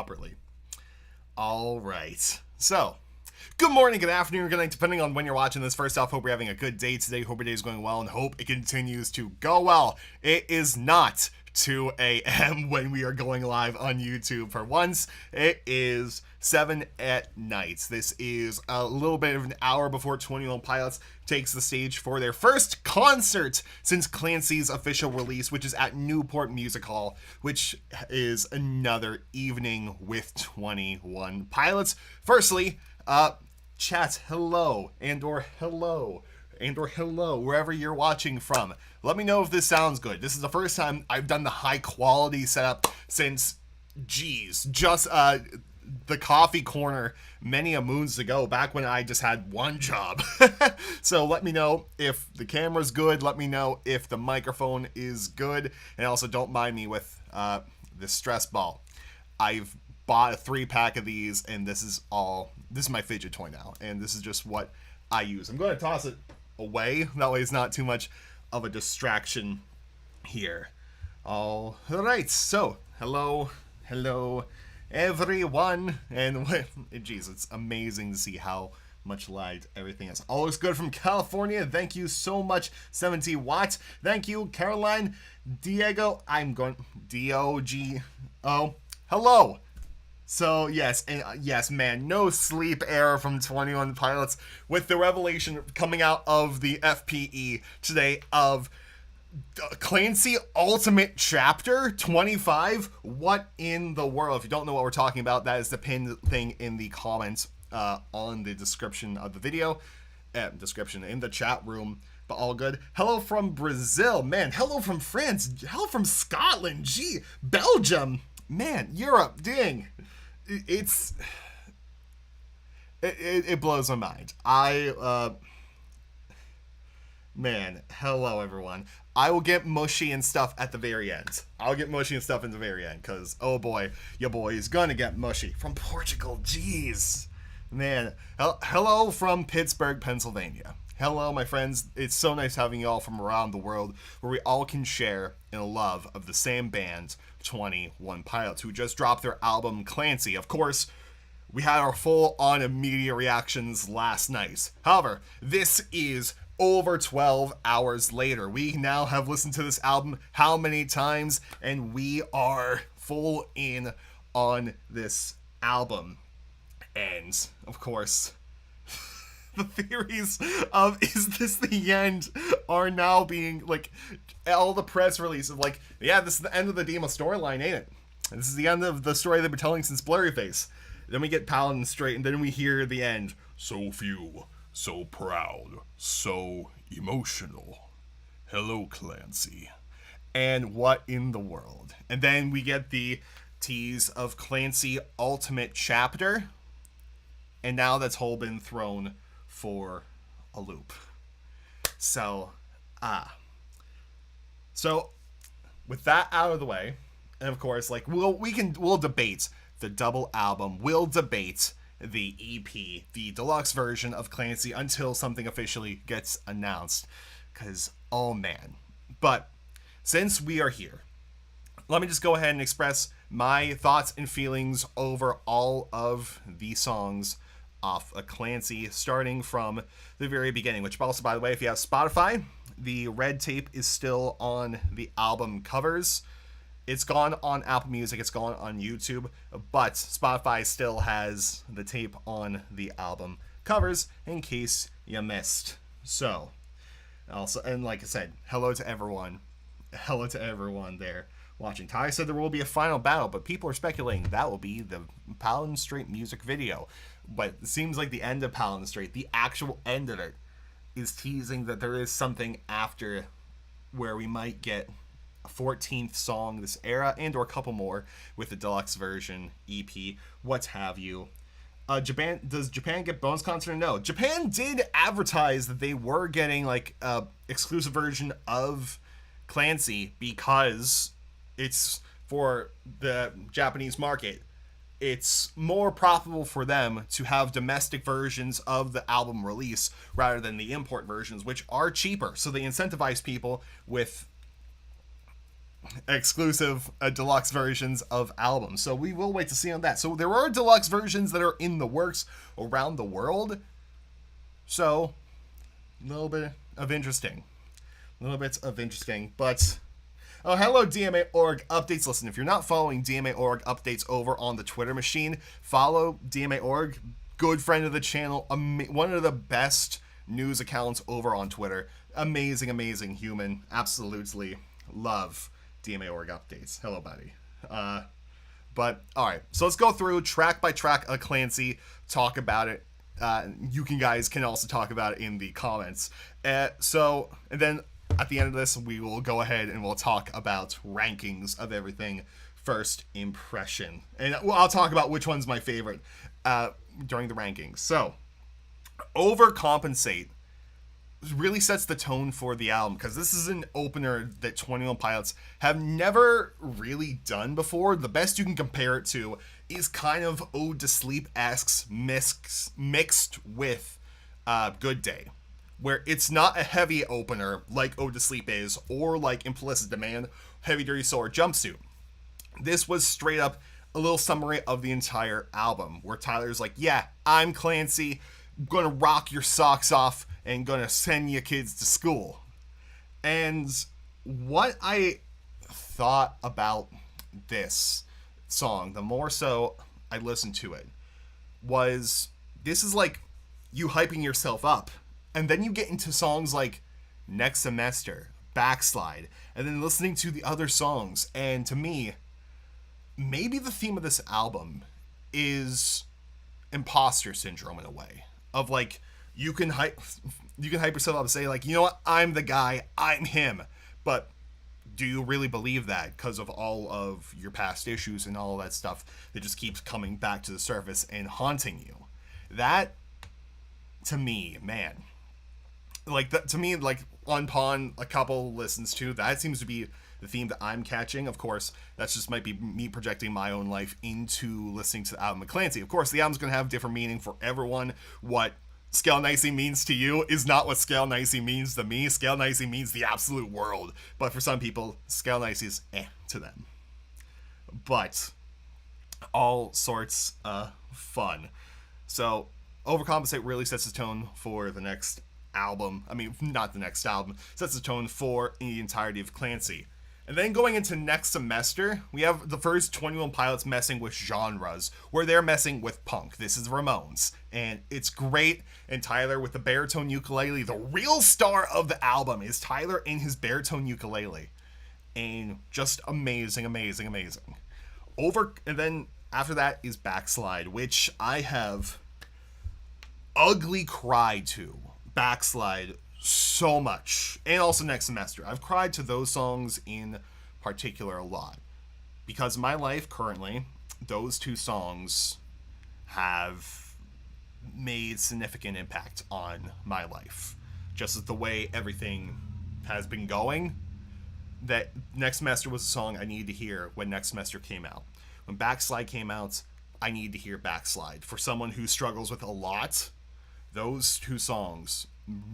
properly. All right. So, good morning, good afternoon, good night, depending on when you're watching this. First off, hope you're having a good day today. Hope your day is going well and hope it continues to go well. It is not 2 a.m. when we are going live on YouTube for once. It is 7 at night. This is a little bit of an hour before 21 Pilots takes the stage for their first concert since Clancy's official release, which is at Newport Music Hall, which is another evening with 21 Pilots. Firstly, chat, hello, and/or hello, wherever you're watching from. Let me know if this sounds good. This is the first time I've done the high quality setup since, just the coffee corner many a moons ago, back when I just had one job. So let me know if the camera's good. Let me know if the microphone is good. And also don't mind me with this stress ball. I've bought a 3-pack of these, and this is my fidget toy now, and this is just what I use. I'm going to toss it away, that way it's not too much of a distraction here. All right, so hello everyone, and geez, it's amazing to see how much light everything is. All looks good from California. Thank you so much, 70 Watt. Thank you, Caroline, Diego. I'm going DOGO. Hello. So, yes, and yes, man, no sleep era from 21 Pilots with the revelation coming out of the FPE today of Clancy Ultimate Chapter 25. What in the world? If you don't know what we're talking about, that is the pinned thing in the comments on the description of the video. Description in the chat room. But all good. Hello from Brazil. Man, hello from France. Hello from Scotland. Gee, Belgium. Man, Europe. Dang. It blows my mind. Man, hello everyone. I will get mushy and stuff at the very end. Because, oh boy, your boy is gonna get mushy. From Portugal, jeez. Man, hello from Pittsburgh, Pennsylvania. Hello, my friends. It's so nice having you all from around the world, where we all can share in a love of the same band, 21 Pilots, who just dropped their album Clancy. Of course, we had our full-on media reactions last night. However, this is over 12 hours later. We now have listened to this album how many times, and we are full in on this album. And, of course, the theories of is this the end are now being, like, all the press releases of, like, yeah, this is the end of the Demo storyline, ain't it? This is the end of the story they've been telling since Blurryface. Then we get Paladin straight, and then we hear the end. So few, so proud, so emotional. Hello, Clancy. And what in the world? And then we get the tease of Clancy Ultimate Chapter, and now that's whole been thrown for a loop. So with that out of the way, and of course, like, we'll debate the double album, we'll debate the EP, the deluxe version of Clancy, until something officially gets announced, because oh man. But since we are here, let me just go ahead and express my thoughts and feelings over all of the songs off of Clancy, starting from the very beginning, which also, by the way, if you have Spotify, the red tape is still on the album covers. It's gone on Apple Music, it's gone on YouTube, but Spotify still has the tape on the album covers in case you missed. So, also, and like I said, hello to everyone there watching. Ty said there will be a final battle, but people are speculating that will be the Paladin Straight music video. But it seems like the end of Paladin Straight, the actual end of it, is teasing that there is something after where we might get a 14th song this era, and or a couple more with the deluxe version, EP, what have you. Does Japan get bonus concert? No. Japan did advertise that they were getting like a exclusive version of Clancy because it's for the Japanese market. It's more profitable for them to have domestic versions of the album release rather than the import versions, which are cheaper. So they incentivize people with exclusive deluxe versions of albums. So we will wait to see on that. So there are deluxe versions that are in the works around the world. So a little bit of interesting. But oh, hello, DMA.org updates. Listen, if you're not following DMA.org updates over on the Twitter machine, follow DMA.org. Good friend of the channel. One of the best news accounts over on Twitter. Amazing human. Absolutely love DMA.org updates. Hello, buddy. But, alright. So let's go through track by track of Clancy. Talk about it. You guys can also talk about it in the comments. And then at the end of this, we will go ahead and we'll talk about rankings of everything. First impression. And I'll talk about which one's my favorite during the rankings. So, Overcompensate really sets the tone for the album, because this is an opener that 21 Pilots have never really done before. The best you can compare it to is kind of Ode to Sleep-esque mixed with Good Day, where it's not a heavy opener like Ode to Sleep is, or like Implicit Demand, Heavy Dirty Soul, or Jumpsuit. This was straight up a little summary of the entire album, where Tyler's like, yeah, I'm Clancy, gonna rock your socks off and gonna send you kids to school. And what I thought about this song, the more so I listened to it, was this is like you hyping yourself up, and then you get into songs like Next Semester, Backslide, and then listening to the other songs. And to me, maybe the theme of this album is imposter syndrome, in a way of like, you can hype yourself up and say like, you know what, I'm the guy, I'm him, but do you really believe that because of all of your past issues and all of that stuff that just keeps coming back to the surface and haunting you? That, to me, man, like that, to me, like upon a couple listens to, that seems to be the theme that I'm catching. Of course, that's just might be me projecting my own life into listening to the album of Clancy. Of course, the album's going to have different meaning for everyone. What Scale Nicey means to you is not what Scale Nicey means to me. Scale Nicey means the absolute world. But for some people, Scale Nicey's to them. But all sorts of fun. So Overcompensate really sets the tone for the next album. I mean, not the next album. Sets the tone for the entirety of Clancy. And then going into Next Semester, we have the first 21 Pilots messing with genres, where they're messing with punk. This is Ramones, and it's great. And Tyler with the baritone ukulele, the real star of the album is Tyler in his baritone ukulele. And just amazing. And then after that is Backslide, which I have ugly cried to. Backslide so much. And also Next Semester. I've cried to those songs in particular a lot, because in my life currently, those two songs have made significant impact on my life. Just as the way everything has been going, that Next Semester was a song I needed to hear when Next Semester came out. When Backslide came out, I needed to hear Backslide. For someone who struggles with a lot, those two songs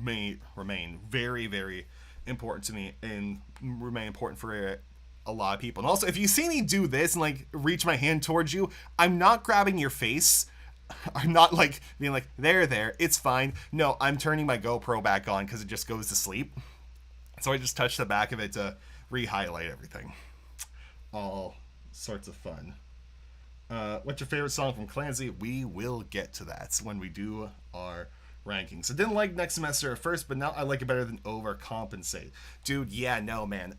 may remain very important to me, and remain important for a lot of people. And also, if you see me do this and like reach my hand towards you, I'm not grabbing your face. I'm not like being like, there, it's fine. No, I'm turning my GoPro back on because it just goes to sleep. So I just touch the back of it to re-highlight everything. All sorts of fun. What's your favorite song from Clancy? We will get to that when we do our rankings. I didn't like Next Semester at first, but now I like it better than Overcompensate. Dude, yeah, no, man.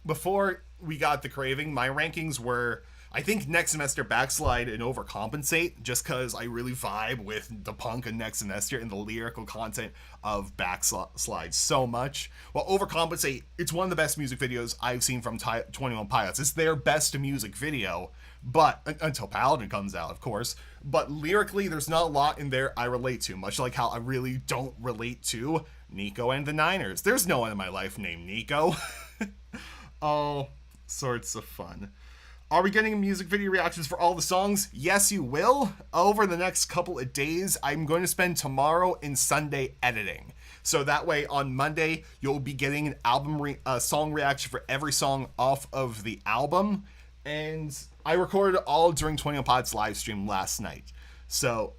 Before we got the craving, my rankings were, I think, Next Semester, Backslide, and Overcompensate, just because I really vibe with the punk of Next Semester and the lyrical content of Backslide so much. While Overcompensate, it's one of the best music videos I've seen from 21 Pilots. It's their best music video, but until Paladin comes out, of course. But lyrically, there's not a lot in there I relate to, much like how I really don't relate to Nico and the Niners. There's no one in my life named Nico. All sorts of fun. Are we getting music video reactions for all the songs? Yes, you will. Over the next couple of days, I'm going to spend tomorrow and Sunday editing. So that way on Monday, you'll be getting an song reaction for every song off of the album. And I recorded it all during 21 Pods live stream last night. So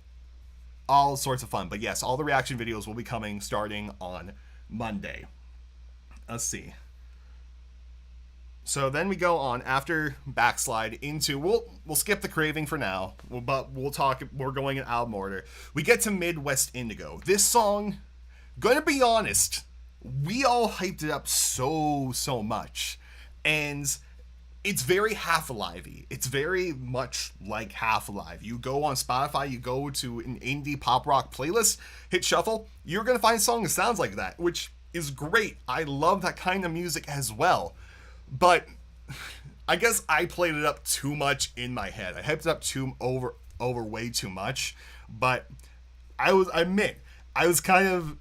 all sorts of fun. But yes, all the reaction videos will be coming starting on Monday. Let's see. So then we go on after Backslide into we'll skip the Craving for now, but we'll talk. We're going in album order. We get to Midwest Indigo. This song, gonna be honest, we all hyped it up so much, and it's very Half-Alive-y. It's very much like Half-Alive. You go on Spotify, you go to an indie pop rock playlist, hit shuffle, you're gonna find a song that sounds like that, which is great. I love that kind of music as well. But I guess I played it up too much in my head. I hyped it up over way too much. But I was kind of,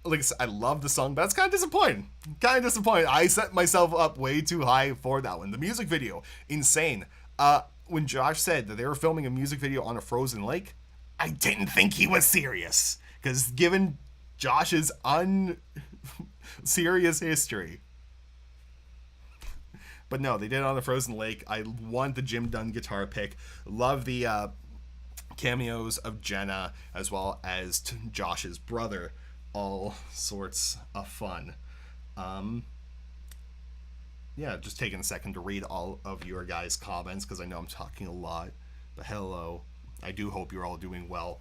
like I said, I love the song, but that's kind of disappointing. I set myself up way too high for that one. The music video, insane. When Josh said that they were filming a music video on a frozen lake, I didn't think he was serious. Because given Josh's unserious history. But no, they did it on the frozen lake. I want the Jim Dunn guitar pick. Love the cameos of Jenna as well as Josh's brother. All sorts of fun. Yeah, just taking a second to read all of your guys' comments because I know I'm talking a lot. But hello. I do hope you're all doing well,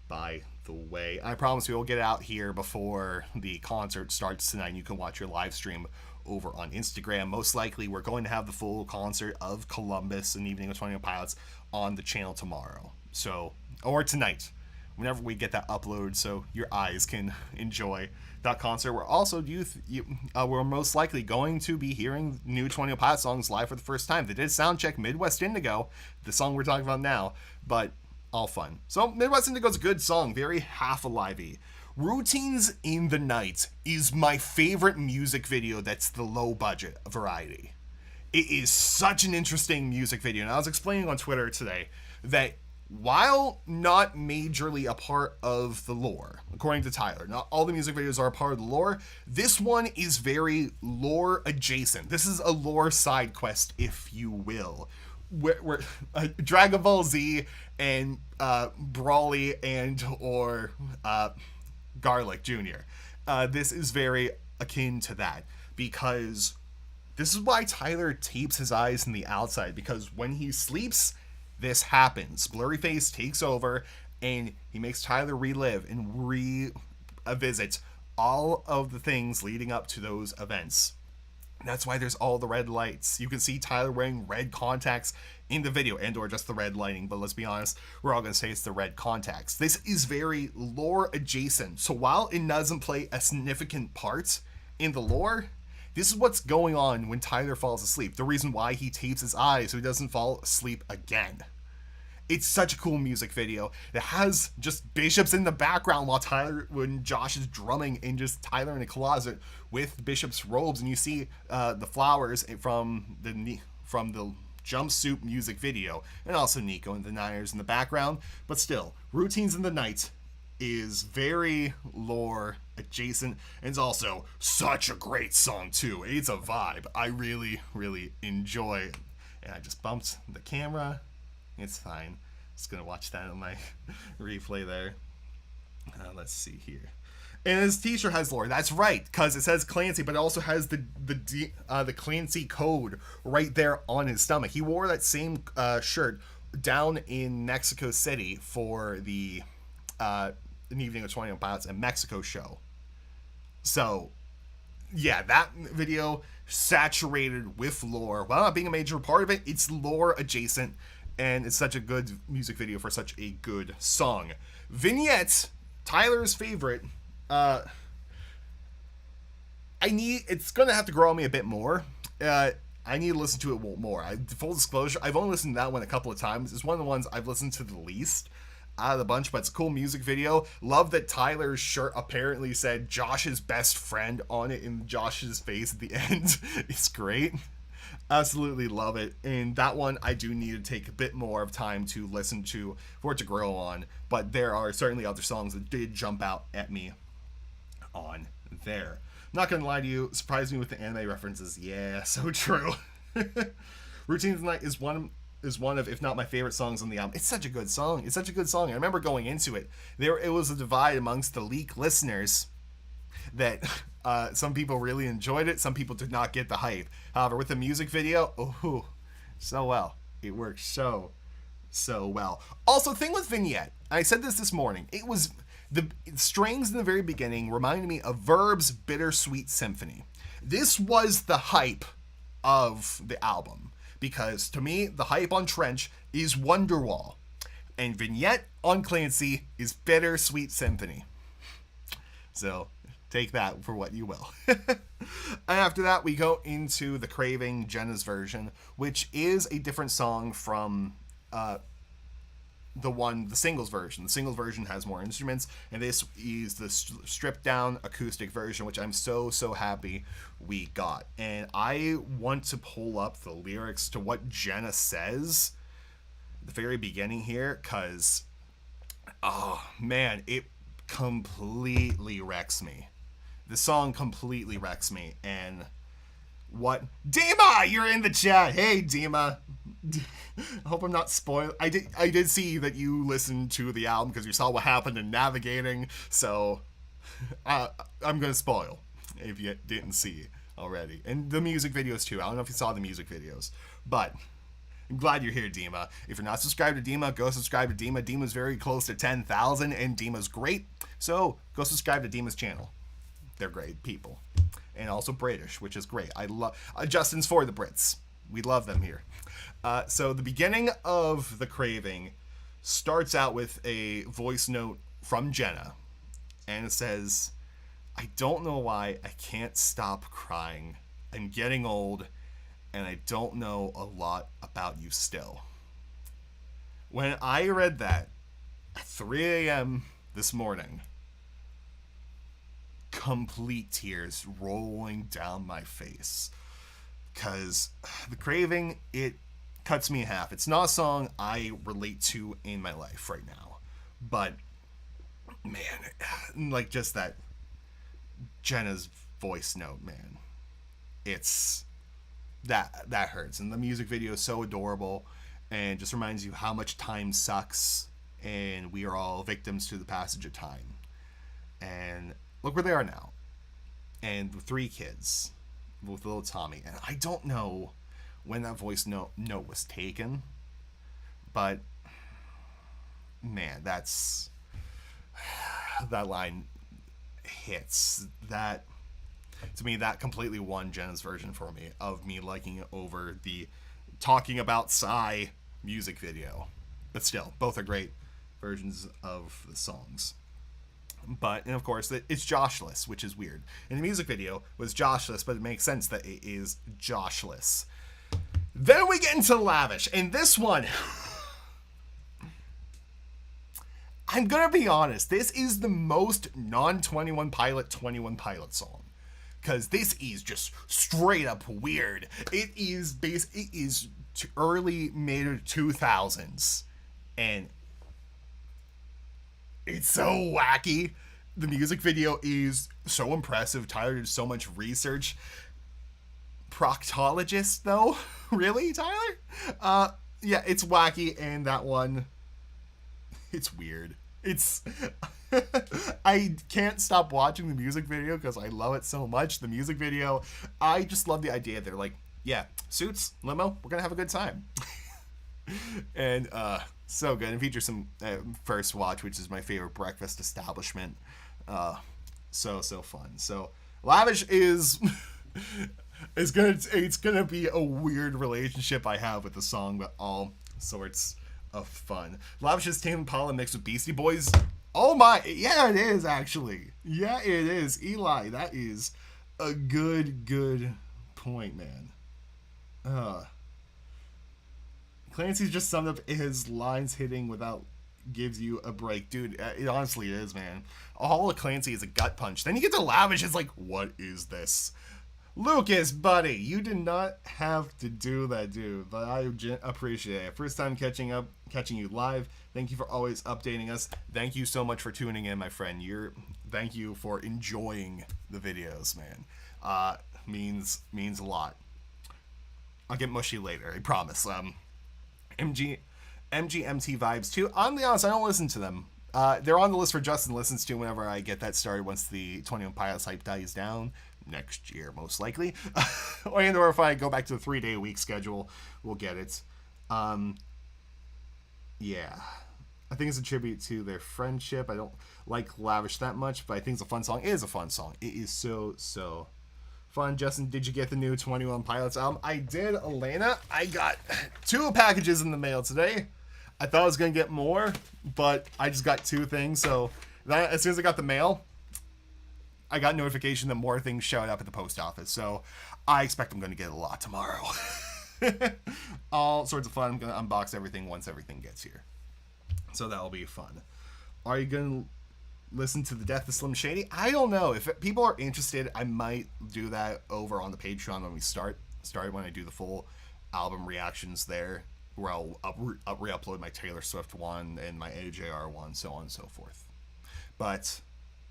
by the way. I promise we will get out here before the concert starts tonight and you can watch your live stream over on Instagram. Most likely we're going to have the full concert of Columbus and Evening of 21 Pilots on the channel tomorrow. So, or tonight, whenever we get that uploaded so your eyes can enjoy that concert. We're also we're most likely going to be hearing new 21 Pilots songs live for the first time. They did sound check Midwest Indigo, the song we're talking about now, but all fun. So Midwest Indigo is a good song, very Half-Alive-y. Routines in the Night is my favorite music video that's the low budget variety. It is such an interesting music video, and I was explaining on Twitter today that while not majorly a part of the lore, according to Tyler, not all the music videos are a part of the lore, this one is very lore adjacent. This is a lore side quest, if you will. Where Dragon Ball Z and Brawly and or Garlic Jr. This is very akin to that because this is why Tyler tapes his eyes in the outside, because when he sleeps, this happens. Blurry Face takes over and he makes Tyler relive and revisit all of the things leading up to those events. That's why there's all the red lights. You can see Tyler wearing red contacts in the video, and or just the red lighting, but let's be honest, we're all going to say it's the red contacts. This is very lore adjacent. So while it doesn't play a significant part in the lore, this is what's going on when Tyler falls asleep. The reason why he tapes his eyes so he doesn't fall asleep again. It's such a cool music video. It has just Bishop's in the background when Josh is drumming, and just Tyler in a closet with Bishop's robes, and you see the flowers from the jumpsuit music video, and also Nico and the Niners in the background. But still, Routines in the Night is very lore adjacent, and it's also such a great song too. It's a vibe. I really enjoy it. And I just bumped the camera. It's fine. Just gonna watch that on my replay there. Let's see here. And his t-shirt has lore. That's right, because it says Clancy, but it also has the Clancy code right there on his stomach. He wore that same shirt down in Mexico City for the an Evening of 21 Pilots in Mexico show. So, yeah, that video saturated with lore. While not being a major part of it, it's lore adjacent, and it's such a good music video for such a good song. Vignette, Tyler's favorite. It's gonna have to grow on me a bit more. I need to listen to it more. Full disclosure, I've only listened to that one a couple of times. It's one of the ones I've listened to the least out of the bunch, but it's a cool music video. Love that Tyler's shirt apparently said Josh's best friend on it in Josh's face at the end. It's great. Absolutely love it. And that one I do need to take a bit more of time to listen to for it to grow on, but there are certainly other songs that did jump out at me on there. Not gonna lie to you, surprised me with the anime references. Yeah, so true. Routine Tonight is one of, if not my favorite songs on the album. It's such a good song. It's such a good song. I remember going into it, it was a divide amongst the Leak listeners that some people really enjoyed it, some people did not get the hype. However, with the music video, oh, so well. It works so well. Also, thing with Vignette, I said this morning, it was the strings in the very beginning reminded me of Verb's Bittersweet Symphony. This was the hype of the album, because to me, the hype on Trench is Wonderwall, and Vignette on Clancy is Bittersweet Symphony. So take that for what you will. And after that, we go into The Craving, Jenna's version, which is a different song from the singles version. The singles version has more instruments, and this is the stripped down acoustic version, which I'm so happy we got. And I want to pull up the lyrics to what Jenna says at the very beginning here, because oh man, it completely wrecks me. The song completely wrecks me. And what? Dima, you're in the chat. Hey, Dima. I hope I'm not spoiled. I did see that you listened to the album because you saw what happened in Navigating. So I'm gonna spoil if you didn't see already. And the music videos too. I don't know if you saw the music videos, but I'm glad you're here, Dima. If you're not subscribed to Dima, go subscribe to Dima. Dima's very close to 10,000, and Dima's great. So go subscribe to Dima's channel. They're great people. And also British, which is great. I love Justin's for the Brits. We love them here. So the beginning of The Craving starts out with a voice note from Jenna. And it says, I don't know why I can't stop crying. I'm getting old, and I don't know a lot about you still. When I read that at 3 a.m. this morning, complete tears rolling down my face, because The Craving, it cuts me in half. It's not a song I relate to in my life right now, but man, like just that Jenna's voice note, man, it's that hurts. And the music video is so adorable and just reminds you how much time sucks and we are all victims to the passage of time. And look where they are now. And with 3 kids, with little Tommy. And I don't know when that voice note was taken, but man, that line hits. That, to me, that completely won Jenna's version for me, of me liking it over the Talking About Psy music video. But still, both are great versions of the songs. But, and of course, it's Joshless, which is weird. And the music video was Joshless, but it makes sense that it is Joshless. Then we get into Lavish, and this one, I'm gonna be honest, this is the most non-21 Pilot 21 Pilot song. Because this is just straight up weird. It is early, mid 2000s. And it's so wacky. The music video is so impressive. Tyler did so much research. Proctologist, though? Really, Tyler? Yeah, it's wacky, and that one, it's weird. It's... I can't stop watching the music video because I love it so much. The music video, I just love the idea. They're like, yeah, suits, limo, we're gonna have a good time. And so good. And features some First Watch, which is my favorite breakfast establishment. So fun. So Lavish is it's gonna be a weird relationship I have with the song, but all sorts of fun. Lavish is Tame Impala mixed with Beastie Boys. Oh my, yeah, it is actually. Yeah, it is. Eli, that is a good point, man. Clancy's just summed up his lines hitting without gives you a break. Dude, it honestly is, man. All of Clancy is a gut punch. Then you get to Lavish, it's like, what is this? Lucas, buddy, you did not have to do that, dude, but I appreciate it. First time catching you live. Thank you for always updating us. Thank you so much for tuning in, my friend. Thank you for enjoying the videos, man. Means a lot. I'll get mushy later, I promise. MGMT vibes too. I'm be honest, I don't listen to them. They're on the list for Justin listens to whenever I get that started once the 21 Pilots hype dies down. Next year, most likely. Or if I go back to the 3-day week schedule, we'll get it. Yeah. I think it's a tribute to their friendship. I don't like Lavish that much, but I think it's a fun song. It is a fun song. It is so fun. Justin, did you get the new 21 Pilots album? I did, Elena. I got 2 packages in the mail today. I thought I was going to get more, but I just got 2 things. So as soon as I got the mail, I got notification that more things showed up at the post office. So I expect I'm going to get a lot tomorrow. All sorts of fun. I'm going to unbox everything once everything gets here. So that'll be fun. Are you going to listen to the Death of Slim Shady? I don't know. If people are interested, I might do that over on the Patreon when we start when I do the full album reactions there, where I'll re-upload my Taylor Swift one and my AJR one, so on and so forth. But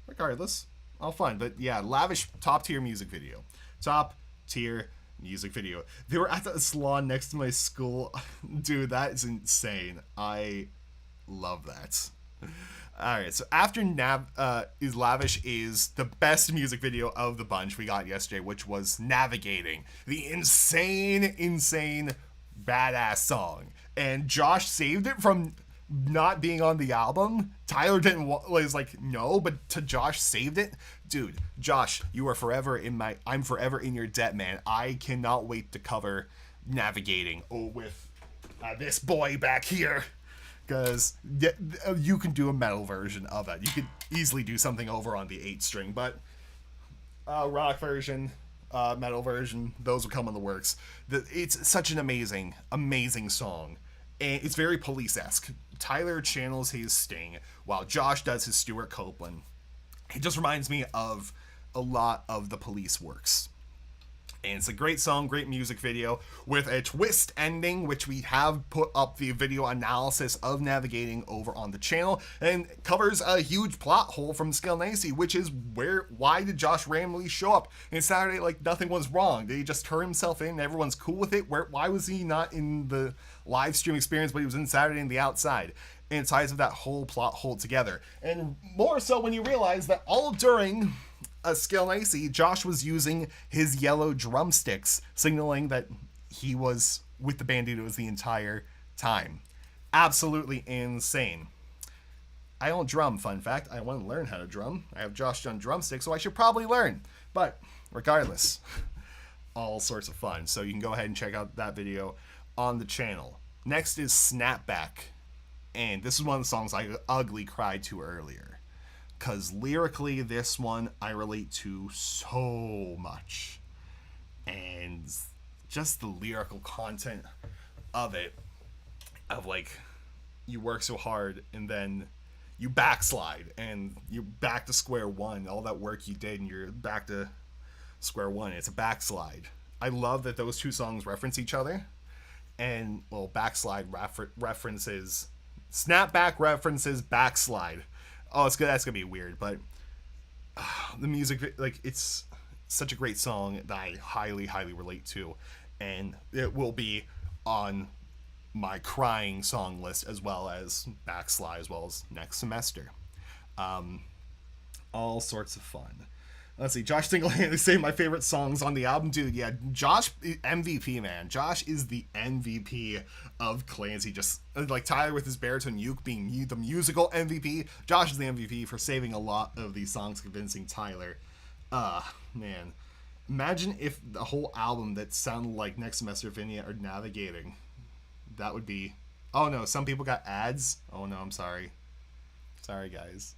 regardless, all fun. But yeah, Lavish, top tier music video. Top tier music video. They were at the salon next to my school. Dude, that is insane. I love that. Alright, so after is Lavish is the best music video of the bunch we got yesterday, which was Navigating. The insane badass song. And Josh saved it from not being on the album. Tyler was like, no, but to Josh saved it. Dude, Josh, you are forever I'm forever in your debt, man. I cannot wait to cover Navigating with this boy back here. Because you can do a metal version of it. You could easily do something over on the 8-string, but rock version, metal version, those will come in the works. It's such an amazing song. And it's very Police-esque. Tyler channels his Sting, while Josh does his Stuart Copeland. It just reminds me of a lot of the Police works. And it's a great song, great music video, with a twist ending, which we have put up the video analysis of Navigating over on the channel, and covers a huge plot hole from Clancy, which is why did Josh randomly show up in Saturday like nothing was wrong? Did he just turn himself in and everyone's cool with it? Why was he not in the live stream experience, but he was in Saturday in the outside? And it ties with that whole plot hole together. And more so when you realize that all during Clancy, Josh was using his yellow drumsticks, signaling that he was with the Banditos the entire time. Absolutely insane. I don't drum, fun fact. I want to learn how to drum. I have Josh done drumsticks, so I should probably learn. But regardless, all sorts of fun. So you can go ahead and check out that video on the channel. Next is Snapback. And this is one of the songs I ugly cried to earlier. Because lyrically, this one I relate to so much. And just the lyrical content of it. Of like, you work so hard and then you backslide. And you're back to square one. All that work you did and you're back to square one. It's a backslide. I love that those two songs reference each other. And, well, backslide references... Snapback references backslide. Oh, it's good. That's gonna be weird, but the music, like, it's such a great song that I highly relate to, and it will be on my crying song list as well as Backslide, as well as next semester. All sorts of fun. Let's see, Josh single-handedly saying my favorite songs on the album. Dude, yeah, Josh, MVP, man. Josh is the MVP of Clancy. Just like Tyler with his baritone uke being the musical MVP. Josh is the MVP for saving a lot of these songs, convincing Tyler. Man. Imagine if the whole album that sounded like Next Semester, Vignette, or Navigating. That would be... Oh, no, some people got ads. Oh, no, I'm sorry. Sorry, guys.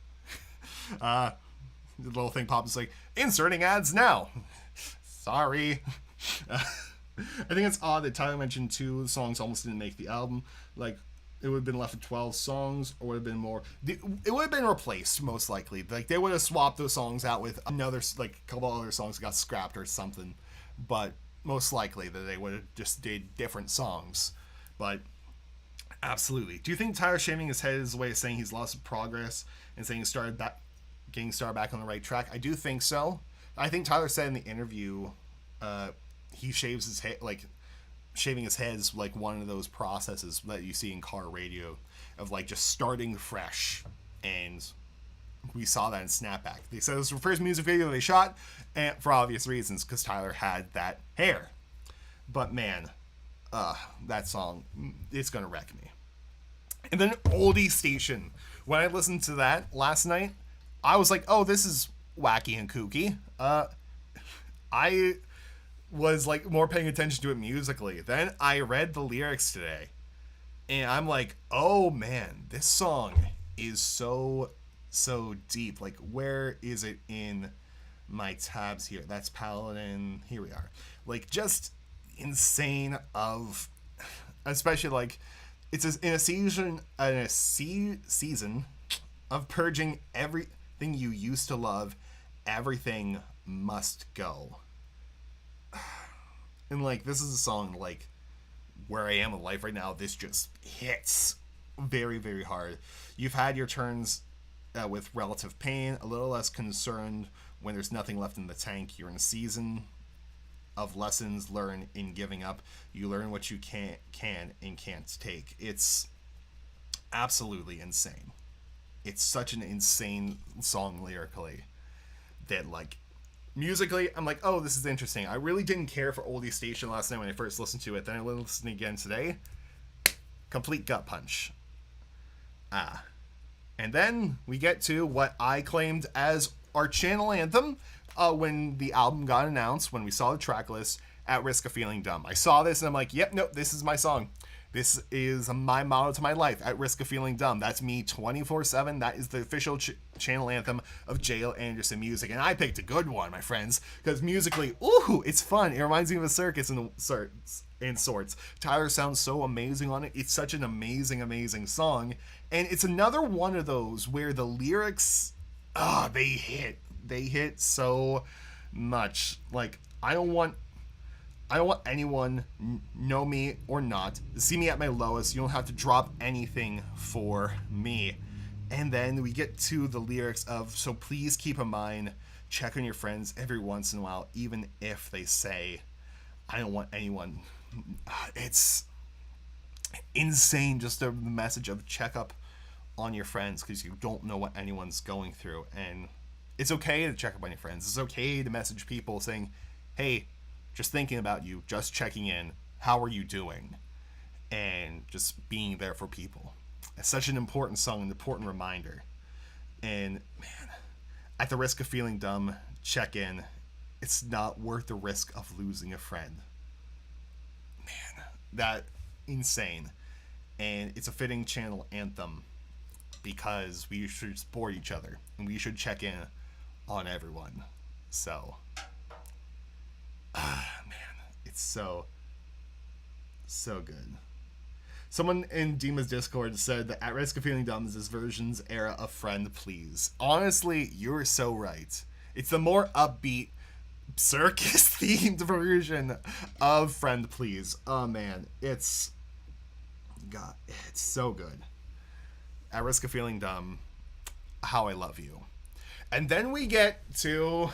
The little thing pops like, inserting ads now. Sorry. I think it's odd that Tyler mentioned 2 songs almost didn't make the album. Like, it would have been left with 12 songs, or would have been more. It would have been replaced, most likely. Like, they would have swapped those songs out with another, like, a couple other songs that got scrapped or something. but most likely that they would have just did different songs. But absolutely. Do you think Tyler shaving his head is a way of saying he's lost progress and saying he started back, getting started back on the right track? I do think so. I think Tyler said in the interview, he shaves his head, like shaving his head is like one of those processes that you see in car radio of like just starting fresh, and we saw that in Snapback. They said it was the first music video they shot, and for obvious reasons, because Tyler had that hair. But man, that song, it's gonna wreck me. And then Oldie Station. When I listened to that last night, I was like, oh, this is wacky and kooky. I was like more paying attention to it musically. Then I read the lyrics today, and I'm like, oh man, this song is so deep. Like, where is it in my tabs here? That's Paladin. Here we are. Like, just insane of, especially like, it's in a season of purging everything you used to love. Everything must go. And like, this is a song like where I am in life right now. This just hits very, very hard. You've had your turns with relative pain, a little less concerned when there's nothing left in the tank. You're in a season of lessons learned in giving up. You learn what you can and can't take. It's absolutely insane. It's such an insane song lyrically that, like, musically, I'm like, oh, this is interesting. I really didn't care for Oldie Station last night when I first listened to it. Then I listened again today. Complete gut punch. And then we get to what I claimed as our channel anthem when the album got announced, when we saw the track list, At Risk of Feeling Dumb. I saw this and I'm like, yep, nope, this is my song. This is my motto to my life, At Risk of Feeling Dumb. That's me 24/7. That is the official channel anthem of JLAndersonMusic. And I picked a good one, my friends, because musically, ooh, it's fun. It reminds me of a circus in sorts. Tyler sounds so amazing on it. It's such an amazing, amazing song. And it's another one of those where the lyrics, they hit. They hit so much. Like, I don't want anyone, know me or not, see me at my lowest. You don't have to drop anything for me. And then we get to the lyrics of, so please keep in mind, check on your friends every once in a while, even if they say, I don't want anyone. It's insane, just the message of check up on your friends, because you don't know what anyone's going through. And it's okay to check up on your friends. It's okay to message people saying, hey, just thinking about you, just checking in. How are you doing? And just being there for people. It's such an important song, an important reminder. And man, at the risk of feeling dumb, check in. It's not worth the risk of losing a friend. Man, that insane. And it's a fitting channel anthem because we should support each other and we should check in on everyone. So, man, it's so good. Someone in Dima's Discord said that At Risk of Feeling Dumb is this version's era of Friend Please. Honestly, you're so right. It's the more upbeat, circus-themed version of Friend Please. Oh, man. It's so good. At Risk of Feeling Dumb, How I Love You. And then we get to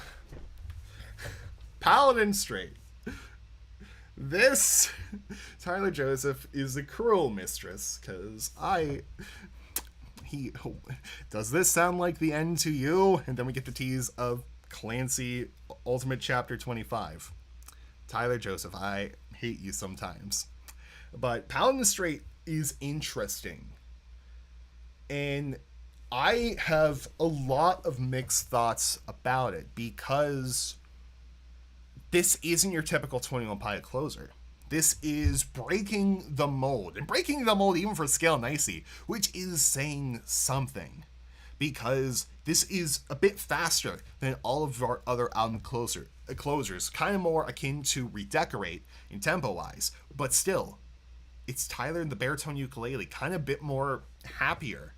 Paladin Straight. This Tyler Joseph is a cruel mistress, because does this sound like the end to you? And then we get the tease of Clancy Ultimate Chapter 25. Tyler Joseph, I hate you sometimes. But Paladin Straight is interesting. And I have a lot of mixed thoughts about it, because this isn't your typical 21 Pilot closer. This is breaking the mold. And breaking the mold even for Scale Nicey, which is saying something. Because this is a bit faster than all of our other album closers. Kind of more akin to Redecorate in tempo-wise. But still, it's Tyler and the baritone ukulele. Kind of a bit more happier.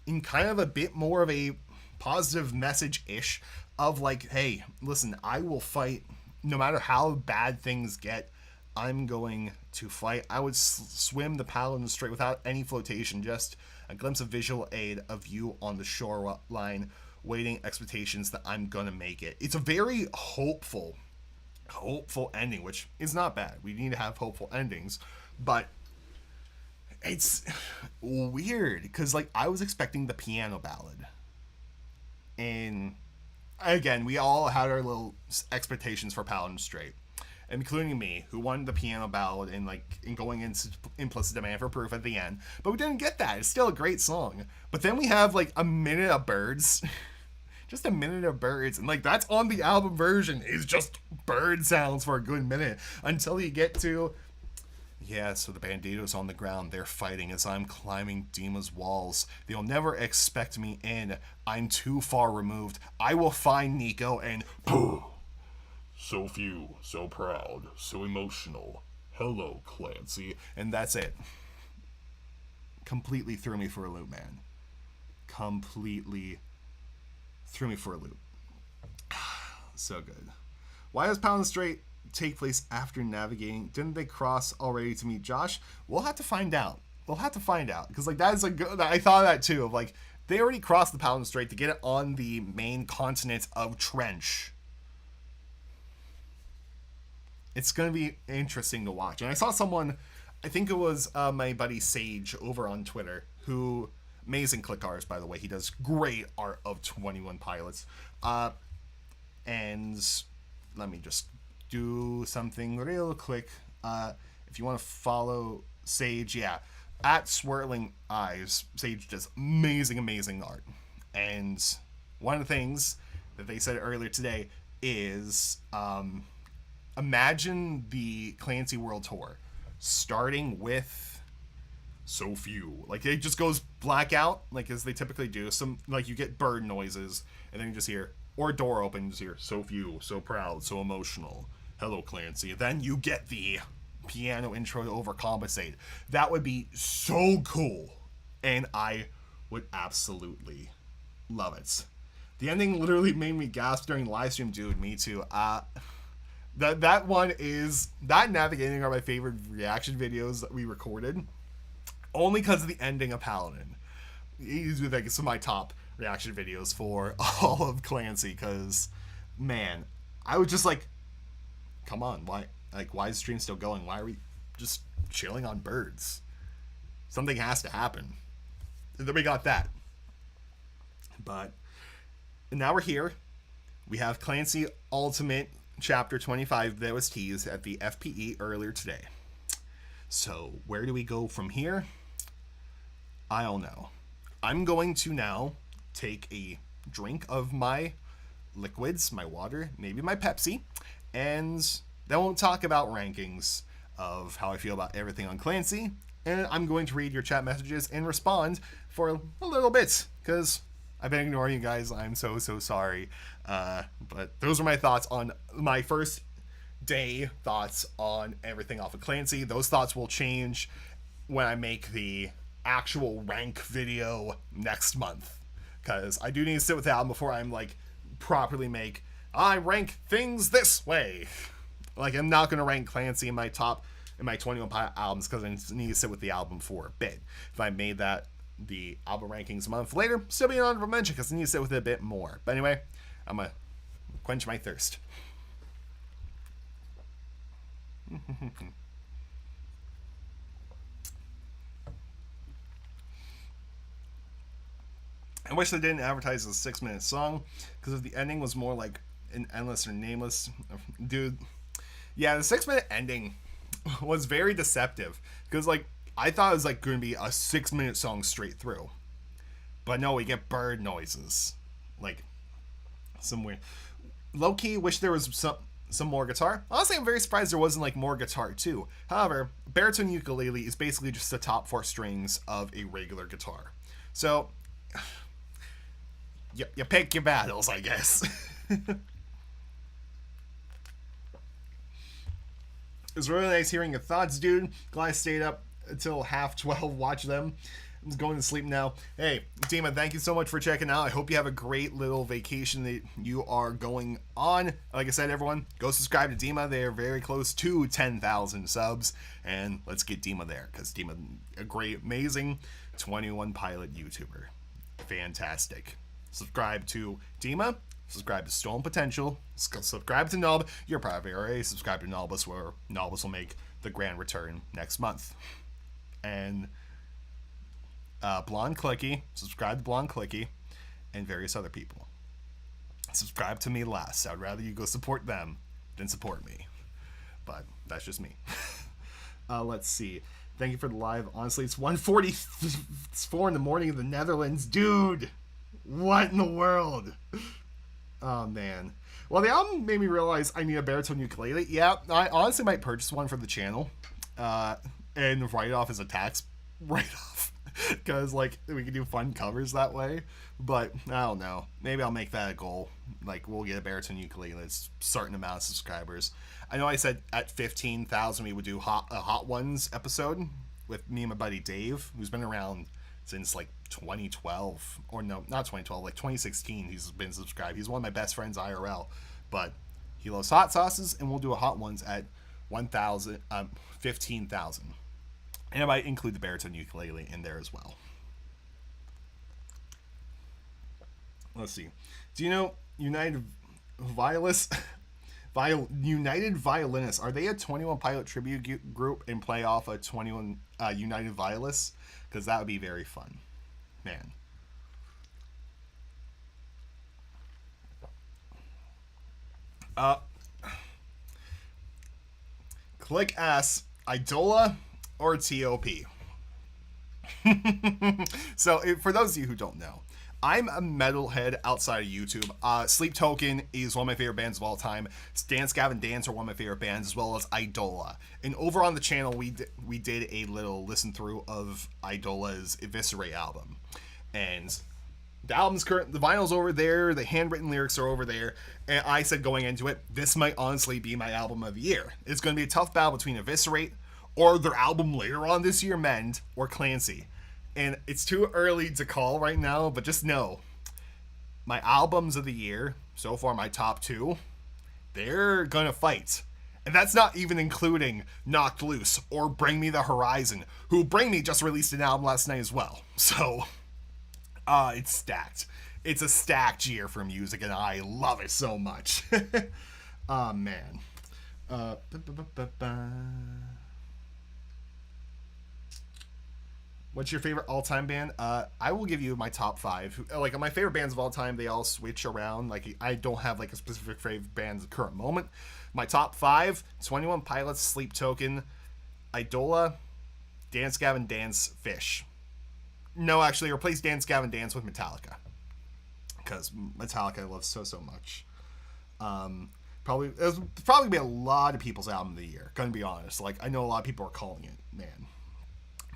In kind of a bit more of a positive message-ish of like, hey, listen, I will fight no matter how bad things get, I'm going to fight. I would swim the Paladin Strait without any flotation, just a glimpse of visual aid of you on the shoreline, waiting expectations that I'm gonna make it. It's a very hopeful ending, which is not bad. We need to have hopeful endings, but it's weird because like I was expecting the piano ballad, and again we all had our little expectations for Paladin Strait, including me, who wanted the piano ballad and going into implicit demand for proof at the end, but we didn't get that. It's still a great song, but then we have like a minute of birds. Just a minute of birds, and like that's on the album version, is just bird sounds for a good minute until you get to, yeah, so the Banditos on the ground, they're fighting as I'm climbing Dima's walls. They'll never expect me in. I'm too far removed. I will find Nico and pooh. So few, so proud, so emotional. Hello, Clancy. And that's it. Completely threw me for a loop, man. Completely threw me for a loop. So good. Why does Paladin Strait take place after navigating? Didn't they cross already to meet Josh? We'll have to find out. Because like that is a good. I thought of that too. Of like they already crossed the Paladin Strait to get it on the main continent of Trench. It's gonna be interesting to watch. And I saw someone, I think it was my buddy Sage over on Twitter, who, amazing click artist, by the way. He does great art of 21 Pilots. And let me just do something real quick. If you want to follow Sage, yeah, at Swirling Eyes, Sage does amazing art. And one of the things that they said earlier today is imagine the Clancy World Tour starting with So Few. Like it just goes blackout, like as they typically do. Some like you get bird noises, and then you just hear, or a door opens, here, so few, so proud, so emotional. Hello, Clancy. Then you get the piano intro to overcompensate. That would be so cool, and I would absolutely love it. The ending literally made me gasp during the live stream, dude. Me too. That one is, that navigating are my favorite reaction videos that we recorded, only because of the ending of Paladin. These are like some of my top reaction videos for all of Clancy, because man, I was just like, come on, why is the stream still going? Why are we just chilling on birds? Something has to happen. And then we got that. But now we're here. We have Clancy Ultimate Chapter 25 that was teased at the FPE earlier today. So where do we go from here? I don't know. I'm going to now take a drink of my liquids, my water, maybe my Pepsi, and then we'll talk about rankings of how I feel about everything on Clancy, and I'm going to read your chat messages and respond for a little bit, because I've been ignoring you guys. I'm so sorry. But those are my thoughts on my first day thoughts on everything off of Clancy. Those thoughts will change when I make the actual rank video next month, because I do need to sit with the album before I'm like properly make I rank things this way. Like I'm not gonna rank Clancy in my 21 Pilot albums, because I need to sit with the album for a bit. If I made that the album rankings a month later, still be an honorable mention because I need to sit with it a bit more. But anyway, I'm gonna quench my thirst. I wish they didn't advertise a 6-minute song, because if the ending was more like an endless or nameless, dude. Yeah, the 6-minute ending was very deceptive, because like I thought it was like going to be a 6-minute song straight through, but no, we get bird noises, like some weird. Low key, wish there was some more guitar. Honestly, I'm very surprised there wasn't like more guitar too. However, baritone ukulele is basically just the top 4 strings of a regular guitar, so you pick your battles, I guess. It was really nice hearing your thoughts, dude. Glad I stayed up until 11:30, watch them. going to sleep now. Hey, Dima, thank you so much for checking out. I hope you have a great little vacation that you are going on. Like I said, everyone, go subscribe to Dima. They are very close to 10,000 subs. And let's get Dima there, because Dima, a great, amazing 21 Pilot YouTuber. Fantastic. Subscribe to Dima. Subscribe to Stolen Potential. Subscribe to Nob. You're probably already subscribed to Nobus, where Nobus will make the grand return next month. And Blonde Clicky. Subscribe to Blonde Clicky. And various other people. Subscribe to me last. I'd rather you go support them than support me. But that's just me. Let's see. Thank you for the live. Honestly, it's 1:44 in the morning in the Netherlands. Dude! What in the world? Oh, man. Well, the album made me realize I need a baritone ukulele. Yeah, I honestly might purchase one for the channel. And write it off as a tax write-off. Because, like, we can do fun covers that way. But, I don't know. Maybe I'll make that a goal. Like, we'll get a baritone ukulele. It's a certain amount of subscribers. I know I said at 15,000 we would do a Hot Ones episode with me and my buddy Dave, who's been around since, like, 2012. Or no, not 2012, like 2016 he's been subscribed. He's one of my best friends IRL. But he loves hot sauces, and we'll do a Hot Ones at 15,000. And I might include the baritone ukulele in there as well. Let's see. Do you know United Violinists? United Violinists. Are they a 21 Pilot tribute group and play off a 21 United Violinists? Because that would be very fun. Man. Click ass Idola or T.O.P. So, for those of you who don't know, I'm a metalhead outside of YouTube. Sleep Token is one of my favorite bands of all time. Dance Gavin Dance are one of my favorite bands, as well as Idola. And over on the channel, we did a little listen through of Idola's Eviscerate album. And the album's current, the vinyl's over there, the handwritten lyrics are over there, and I said going into it, this might honestly be my album of the year. It's going to be a tough battle between Eviscerate or their album later on this year, Mend, or Clancy. And it's too early to call right now, but just know, my albums of the year, so far my top two, they're gonna fight. And that's not even including Knocked Loose or Bring Me the Horizon, who Bring Me just released an album last night as well. So, it's stacked. It's a stacked year for music, and I love it so much. Oh, man. What's your favorite all-time band? I will give you my top 5. Like, my favorite bands of all time, they all switch around. Like, I don't have, like, a specific favorite band at the current moment. My top 5, 21 Pilots, Sleep Token, Idola, Dance Gavin Dance, Fish. No, actually, replace Dance Gavin Dance with Metallica. Because Metallica I love so much. It'll probably be a lot of people's album of the year, gonna be honest. Like, I know a lot of people are calling it, man.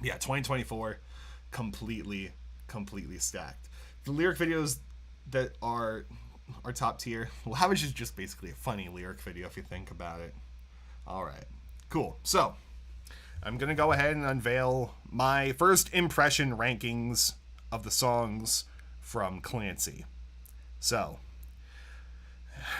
Yeah, 2024, completely stacked. The lyric videos that are top tier, Lavish is just basically a funny lyric video if you think about it. Alright, cool. So, I'm going to go ahead and unveil my first impression rankings of the songs from Clancy. So,